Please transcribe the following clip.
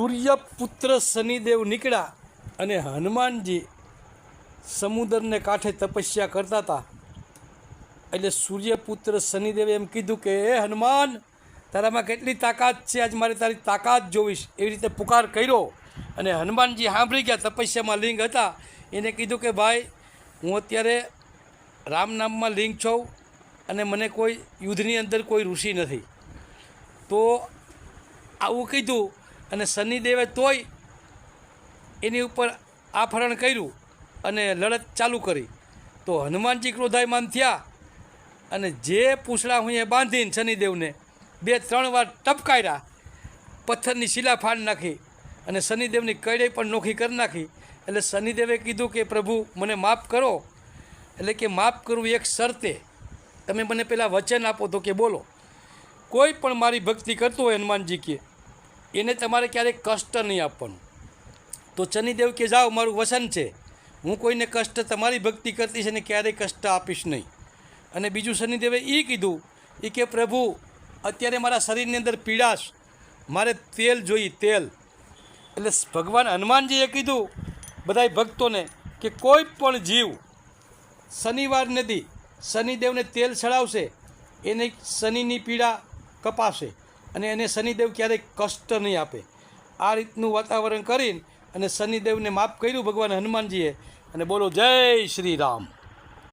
સૂર્યપુત્ર શનિદેવ નીકળ્યા અને હનુમાનજી સમુદ્રને કાંઠે તપસ્યા કરતા હતા. એટલે સૂર્યપુત્ર શનિદેવે એમ કીધું કે હે હનુમાન, તારામાં કેટલી તાકાત છે, આજ મારે તારી તાકાત જોઈશ. એવી રીતે પુકાર કર્યો અને હનુમાનજી સાંભળી ગયા. તપસ્યામાં લિંગ હતા. એને કીધું કે ભાઈ, હું અત્યારે રામ નામમાં લિંગ છું અને મને કોઈ યુદ્ધની અંદર કોઈ ઋષિ નથી. તો આવું કીધું અને શનિદેવે તોય એની ઉપર આફરણ કર્યું અને લડત ચાલુ કરી. તો હનુમાનજી ક્રોધાયમાન થયા અને જે પૂંછડા હું એ બાંધીને શનિદેવને 2-3 વાર ટપકાર્યા, પથ્થરની શિલા ફાડ નાખી અને શનિદેવની કડે પણ નોખી કરી નાખી. એટલે શનિદેવે કીધું કે પ્રભુ મને માફ કરો. એટલે કે માફ કરવું એક શરતે, તમે મને પહેલાં વચન આપો તો કે બોલો. કોઈ પણ મારી ભક્તિ કરતો હોય હનુમાનજી કે એને તમારે ક્યારેય કષ્ટ નહીં આપવાનું. તો શનિદેવ કે જાઓ, મારું વચન છે, હું કોઈને કષ્ટ તમારી ભક્તિ કરતી છે ને ક્યારેય કષ્ટ આપીશ નહીં. અને બીજું શનિદેવે એ કીધું એ કે પ્રભુ, અત્યારે મારા શરીરની અંદર પીડાશ, મારે તેલ જોઈએ, તેલ. એટલે ભગવાન હનુમાનજીએ કીધું બધાય ભક્તોને કે કોઈ પણ જીવ શનિવાર નથી શનિદેવને તેલ ચડાવશે એને શનિની પીડા કપાશે અને એને શનિદેવ ક્યારેય કષ્ટ નહીં આપે. આ રીતનું વાતાવરણ કરીને અને શનિદેવને માફ કર્યું ભગવાન હનુમાનજીએ. અને બોલો જય શ્રી રામ.